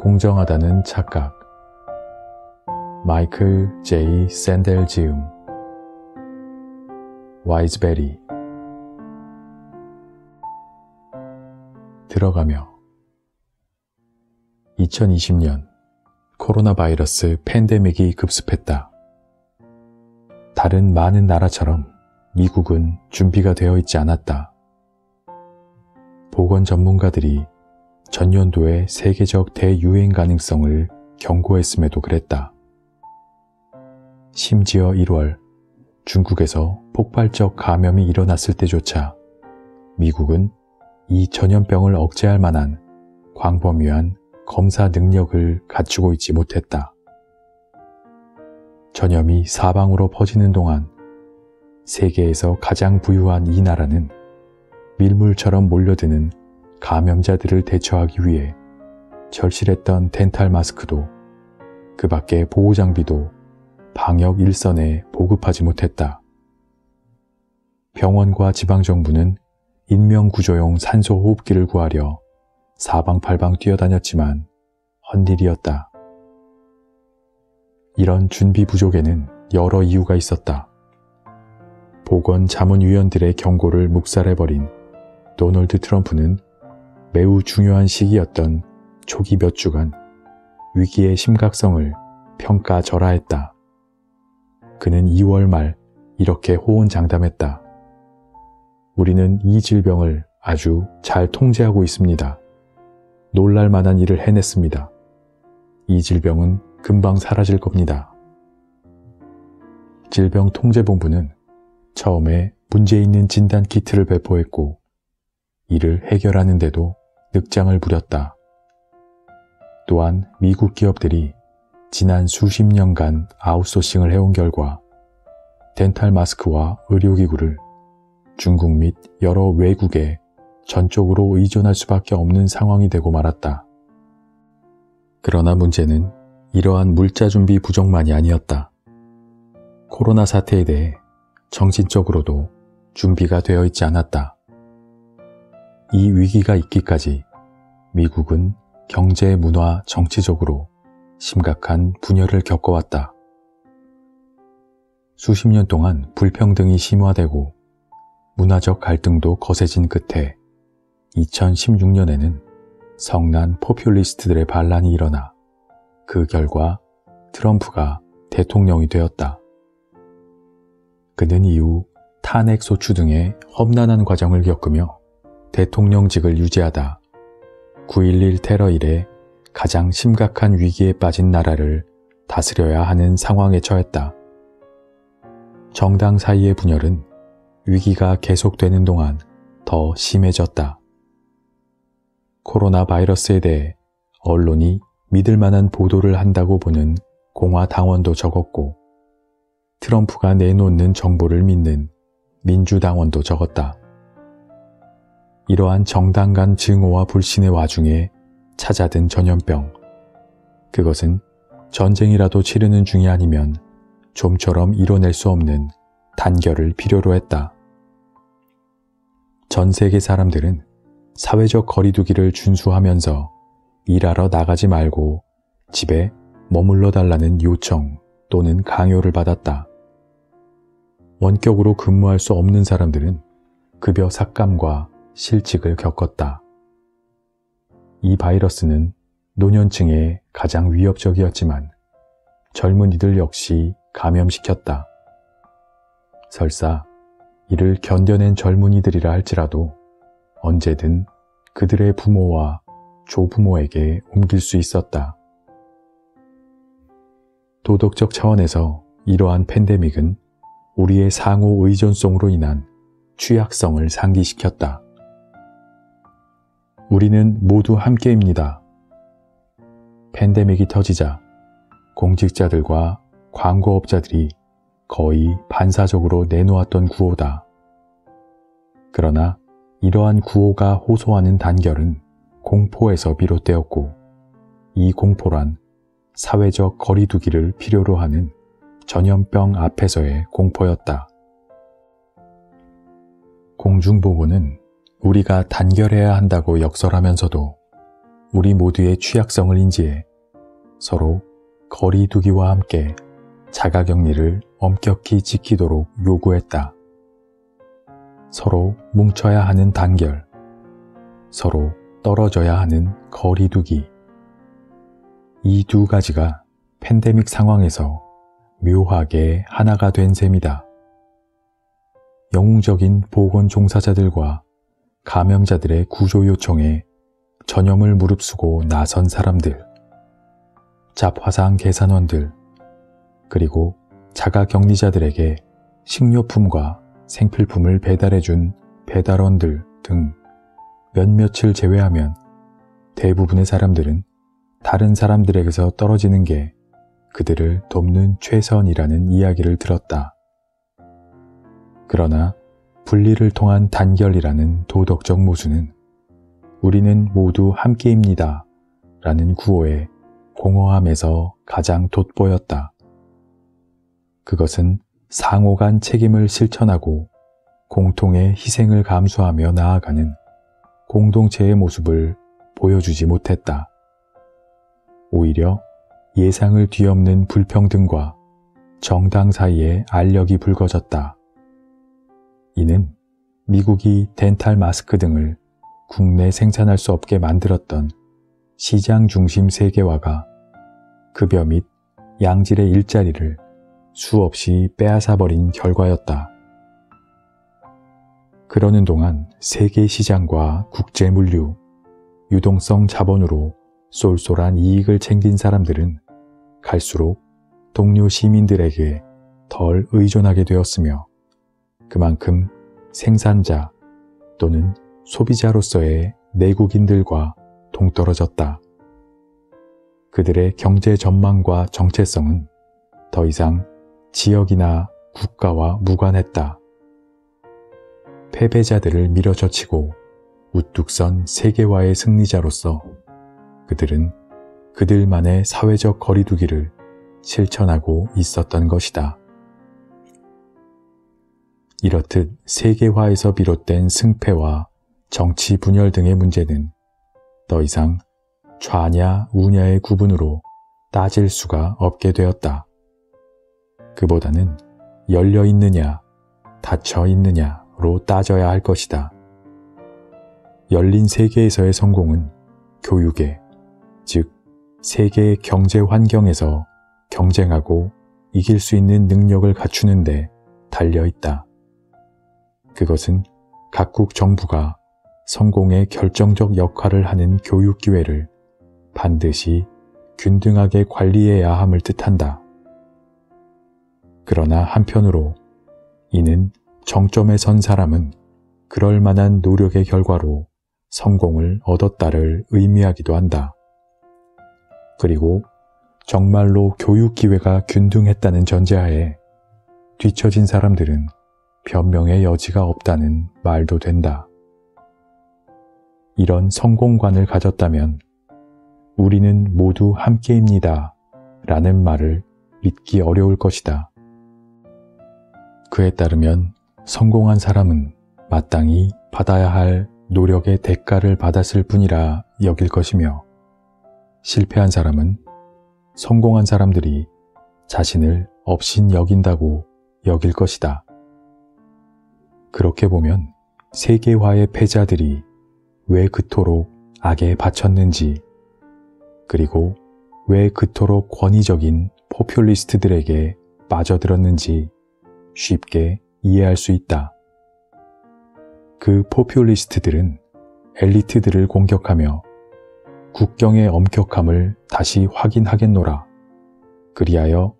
공정하다는 착각. 마이클 J. 샌델 지음. 와이즈베리. 들어가며 2020년 코로나 바이러스 팬데믹이 급습했다. 다른 많은 나라처럼 미국은 준비가 되어 있지 않았다. 보건 전문가들이 전년도의 세계적 대유행 가능성을 경고했음에도 그랬다. 심지어 1월 중국에서 폭발적 감염이 일어났을 때조차 미국은 이 전염병을 억제할 만한 광범위한 검사 능력을 갖추고 있지 못했다. 전염이 사방으로 퍼지는 동안 세계에서 가장 부유한 이 나라는 밀물처럼 몰려드는 감염자들을 대처하기 위해 절실했던 덴탈 마스크도 그 밖의 보호장비도 방역 일선에 보급하지 못했다. 병원과 지방정부는 인명구조용 산소호흡기를 구하려 사방팔방 뛰어다녔지만 헛일이었다. 이런 준비 부족에는 여러 이유가 있었다. 보건자문위원들의 경고를 묵살해버린 도널드 트럼프는 매우 중요한 시기였던 초기 몇 주간 위기의 심각성을 평가절하했다. 그는 2월 말 이렇게 호언장담했다. 우리는 이 질병을 아주 잘 통제하고 있습니다. 놀랄만한 일을 해냈습니다. 이 질병은 금방 사라질 겁니다. 질병통제본부는 처음에 문제 있는 진단키트를 배포했고 이를 해결하는데도 늑장을 부렸다. 또한 미국 기업들이 지난 수십 년간 아웃소싱을 해온 결과 덴탈 마스크와 의료기구를 중국 및 여러 외국에 전적으로 의존할 수밖에 없는 상황이 되고 말았다. 그러나 문제는 이러한 물자 준비 부족만이 아니었다. 코로나 사태에 대해 정신적으로도 준비가 되어 있지 않았다. 이 위기가 있기까지 미국은 경제, 문화, 정치적으로 심각한 분열을 겪어왔다. 수십 년 동안 불평등이 심화되고 문화적 갈등도 거세진 끝에 2016년에는 성난 포퓰리스트들의 반란이 일어나 그 결과 트럼프가 대통령이 되었다. 그는 이후 탄핵 소추 등의 험난한 과정을 겪으며 대통령직을 유지하다 9.11 테러 이래 가장 심각한 위기에 빠진 나라를 다스려야 하는 상황에 처했다. 정당 사이의 분열은 위기가 계속되는 동안 더 심해졌다. 코로나 바이러스에 대해 언론이 믿을 만한 보도를 한다고 보는 공화당원도 적었고 트럼프가 내놓는 정보를 믿는 민주당원도 적었다. 이러한 정당 간 증오와 불신의 와중에 찾아든 전염병. 그것은 전쟁이라도 치르는 중이 아니면 좀처럼 이뤄낼 수 없는 단결을 필요로 했다. 전 세계 사람들은 사회적 거리두기를 준수하면서 일하러 나가지 말고 집에 머물러 달라는 요청 또는 강요를 받았다. 원격으로 근무할 수 없는 사람들은 급여 삭감과 실직을 겪었다. 이 바이러스는 노년층에 가장 위협적이었지만 젊은이들 역시 감염시켰다. 설사 이를 견뎌낸 젊은이들이라 할지라도 언제든 그들의 부모와 조부모에게 옮길 수 있었다. 도덕적 차원에서 이러한 팬데믹은 우리의 상호 의존성으로 인한 취약성을 상기시켰다. 우리는 모두 함께입니다. 팬데믹이 터지자 공직자들과 광고업자들이 거의 반사적으로 내놓았던 구호다. 그러나 이러한 구호가 호소하는 단결은 공포에서 비롯되었고 이 공포란 사회적 거리두기를 필요로 하는 전염병 앞에서의 공포였다. 공중보건은 우리가 단결해야 한다고 역설하면서도 우리 모두의 취약성을 인지해 서로 거리 두기와 함께 자가격리를 엄격히 지키도록 요구했다. 서로 뭉쳐야 하는 단결, 서로 떨어져야 하는 거리 두기. 이 두 가지가 팬데믹 상황에서 묘하게 하나가 된 셈이다. 영웅적인 보건 종사자들과 감염자들의 구조 요청에 전염을 무릅쓰고 나선 사람들, 잡화상 계산원들, 그리고 자가격리자들에게 식료품과 생필품을 배달해준 배달원들 등 몇몇을 제외하면 대부분의 사람들은 다른 사람들에게서 떨어지는 게 그들을 돕는 최선이라는 이야기를 들었다. 그러나 분리를 통한 단결이라는 도덕적 모순은 우리는 모두 함께입니다 라는 구호의 공허함에서 가장 돋보였다. 그것은 상호 간 책임을 실천하고 공통의 희생을 감수하며 나아가는 공동체의 모습을 보여주지 못했다. 오히려 예상을 뒤엎는 불평등과 정당 사이에 알력이 불거졌다. 이는 미국이 덴탈 마스크 등을 국내 생산할 수 없게 만들었던 시장 중심 세계화가 급여 및 양질의 일자리를 수없이 빼앗아버린 결과였다. 그러는 동안 세계 시장과 국제 물류, 유동성 자본으로 쏠쏠한 이익을 챙긴 사람들은 갈수록 동료 시민들에게 덜 의존하게 되었으며 그만큼 생산자 또는 소비자로서의 내국인들과 동떨어졌다. 그들의 경제 전망과 정체성은 더 이상 지역이나 국가와 무관했다. 패배자들을 밀어젖히고 우뚝 선 세계화의 승리자로서 그들은 그들만의 사회적 거리두기를 실천하고 있었던 것이다. 이렇듯 세계화에서 비롯된 승패와 정치 분열 등의 문제는 더 이상 좌냐 우냐의 구분으로 따질 수가 없게 되었다. 그보다는 열려 있느냐, 닫혀 있느냐로 따져야 할 것이다. 열린 세계에서의 성공은 교육에, 즉 세계의 경제 환경에서 경쟁하고 이길 수 있는 능력을 갖추는 데 달려 있다. 그것은 각국 정부가 성공에 결정적 역할을 하는 교육 기회를 반드시 균등하게 관리해야 함을 뜻한다. 그러나 한편으로 이는 정점에 선 사람은 그럴 만한 노력의 결과로 성공을 얻었다를 의미하기도 한다. 그리고 정말로 교육 기회가 균등했다는 전제하에 뒤처진 사람들은 변명의 여지가 없다는 말도 된다. 이런 성공관을 가졌다면 우리는 모두 함께입니다 라는 말을 믿기 어려울 것이다. 그에 따르면 성공한 사람은 마땅히 받아야 할 노력의 대가를 받았을 뿐이라 여길 것이며 실패한 사람은 성공한 사람들이 자신을 업신 여긴다고 여길 것이다. 그렇게 보면 세계화의 패자들이 왜 그토록 악에 바쳤는지, 그리고 왜 그토록 권위적인 포퓰리스트들에게 빠져들었는지 쉽게 이해할 수 있다. 그 포퓰리스트들은 엘리트들을 공격하며 국경의 엄격함을 다시 확인하겠노라, 그리하여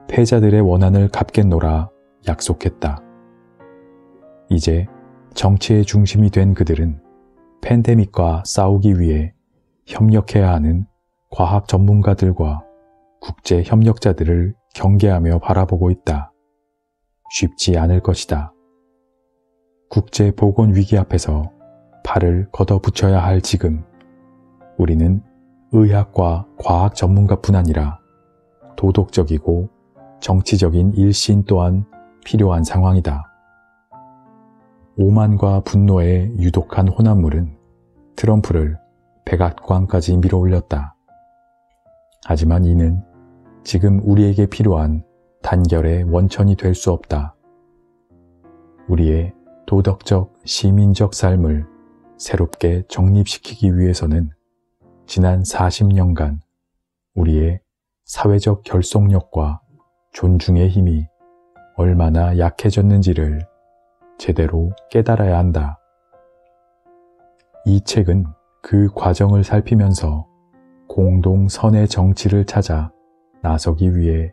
패자들의 원한을 갚겠노라 약속했다. 이제 정치의 중심이 된 그들은 팬데믹과 싸우기 위해 협력해야 하는 과학 전문가들과 국제 협력자들을 경계하며 바라보고 있다. 쉽지 않을 것이다. 국제 보건 위기 앞에서 발을 걷어붙여야 할 지금, 우리는 의학과 과학 전문가뿐 아니라 도덕적이고 정치적인 일신 또한 필요한 상황이다. 오만과 분노의 유독한 혼합물은 트럼프를 백악관까지 밀어올렸다. 하지만 이는 지금 우리에게 필요한 단결의 원천이 될 수 없다. 우리의 도덕적, 시민적 삶을 새롭게 정립시키기 위해서는 지난 40년간 우리의 사회적 결속력과 존중의 힘이 얼마나 약해졌는지를 제대로 깨달아야 한다. 이 책은 그 과정을 살피면서 공동 선의 정치를 찾아 나서기 위해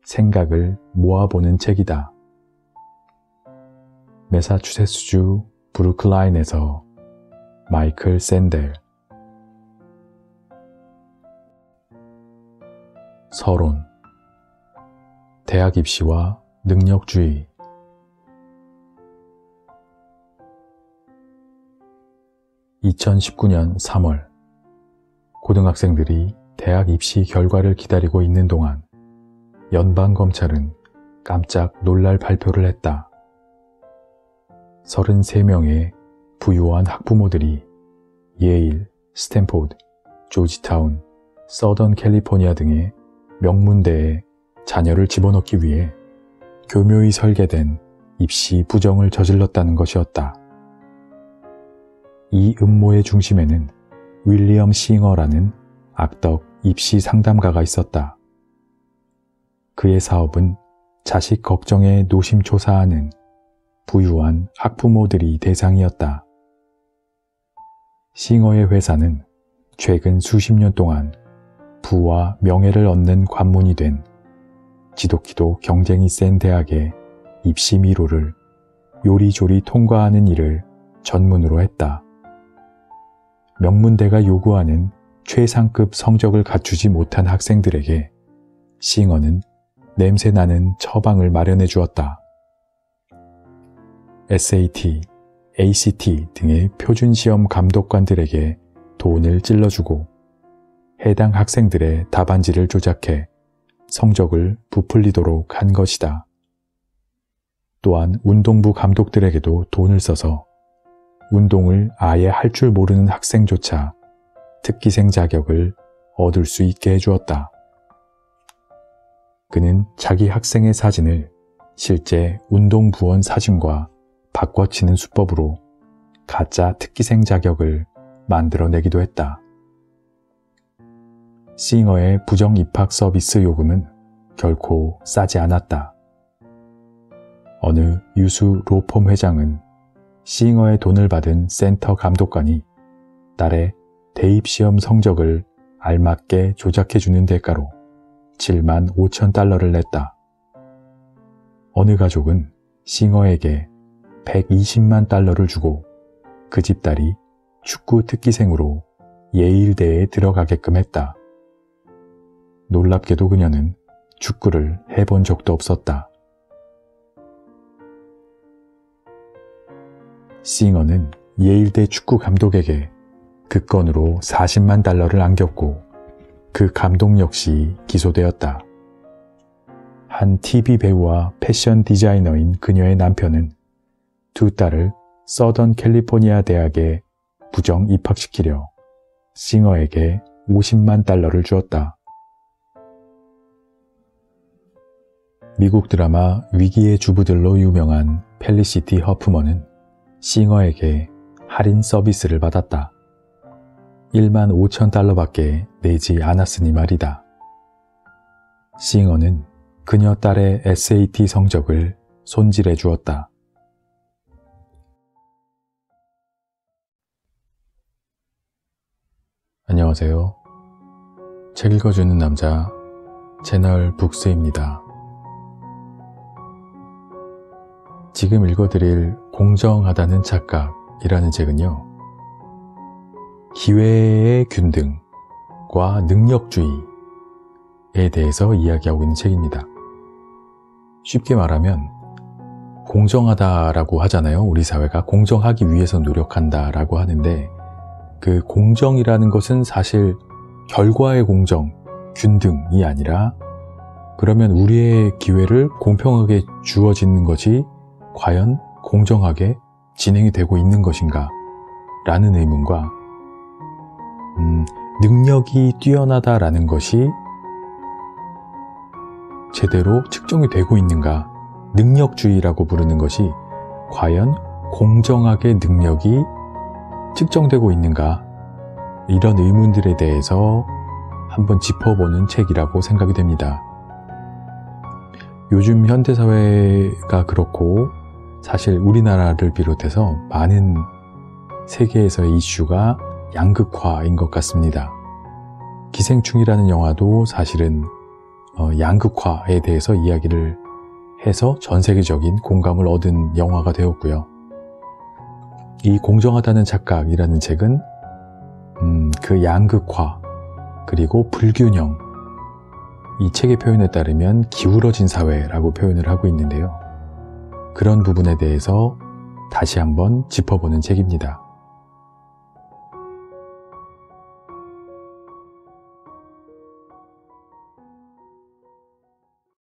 생각을 모아보는 책이다. 매사추세츠주 브루클라인에서 마이클 샌델. 서론. 대학 입시와 능력주의. (2019년 3월) 고등학생들이 대학 입시 결과를 기다리고 있는 동안 연방검찰은 깜짝 놀랄 발표를 했다. 33명의 부유한 학부모들이 예일, 스탠포드, 조지타운, 서던 캘리포니아 등의 명문대에 자녀를 집어넣기 위해 교묘히 설계된 입시 부정을 저질렀다는 것이었다. 이 음모의 중심에는 윌리엄 싱어라는 악덕 입시 상담가가 있었다. 그의 사업은 자식 걱정에 노심초사하는 부유한 학부모들이 대상이었다. 싱어의 회사는 최근 수십 년 동안 부와 명예를 얻는 관문이 된 지독히도 경쟁이 센 대학의 입시 미로를 요리조리 통과하는 일을 전문으로 했다. 명문대가 요구하는 최상급 성적을 갖추지 못한 학생들에게 싱어는 냄새나는 처방을 마련해 주었다. SAT, ACT 등의 표준시험 감독관들에게 돈을 찔러주고 해당 학생들의 답안지를 조작해 성적을 부풀리도록 한 것이다. 또한 운동부 감독들에게도 돈을 써서 운동을 아예 할 줄 모르는 학생조차 특기생 자격을 얻을 수 있게 해주었다. 그는 자기 학생의 사진을 실제 운동부원 사진과 바꿔치는 수법으로 가짜 특기생 자격을 만들어내기도 했다. 싱어의 부정 입학 서비스 요금은 결코 싸지 않았다. 어느 유수 로펌 회장은 싱어의 돈을 받은 센터 감독관이 딸의 대입시험 성적을 알맞게 조작해주는 대가로 7만 5천 달러를 냈다. 어느 가족은 싱어에게 120만 달러를 주고 그 집 딸이 축구 특기생으로 예일대에 들어가게끔 했다. 놀랍게도 그녀는 축구를 해본 적도 없었다. 싱어는 예일대 축구 감독에게 그 건으로 40만 달러를 안겼고 그 감독 역시 기소되었다. 한 TV 배우와 패션 디자이너인 그녀의 남편은 두 딸을 서던 캘리포니아 대학에 부정 입학시키려 싱어에게 50만 달러를 주었다. 미국 드라마 위기의 주부들로 유명한 펠리시티 허프먼은 싱어에게 할인 서비스를 받았다. 1만 5천 달러밖에 내지 않았으니 말이다. 싱어는 그녀 딸의 SAT 성적을 손질해 주었다. 안녕하세요. 책 읽어주는 남자 채널 북스입니다. 지금 읽어드릴 공정하다는 착각이라는 책은요, 기회의 균등과 능력주의에 대해서 이야기하고 있는 책입니다. 쉽게 말하면 공정하다라고 하잖아요. 우리 사회가 공정하기 위해서 노력한다라고 하는데, 그 공정이라는 것은 사실 결과의 공정, 균등이 아니라, 그러면 우리의 기회를 공평하게 주어지는 것이 과연 공정하게 진행이 되고 있는 것인가? 라는 의문과 능력이 뛰어나다라는 것이 제대로 측정이 되고 있는가, 능력주의라고 부르는 것이 과연 공정하게 능력이 측정되고 있는가, 이런 의문들에 대해서 한번 짚어보는 책이라고 생각이 됩니다. 요즘 현대사회가 그렇고 사실 우리나라를 비롯해서 많은 세계에서의 이슈가 양극화인 것 같습니다. 기생충이라는 영화도 사실은 양극화에 대해서 이야기를 해서 전 세계적인 공감을 얻은 영화가 되었고요. 이 공정하다는 착각이라는 책은 그 양극화 그리고 불균형, 이 책의 표현에 따르면 기울어진 사회라고 표현을 하고 있는데요. 그런 부분에 대해서 다시 한번 짚어보는 책입니다.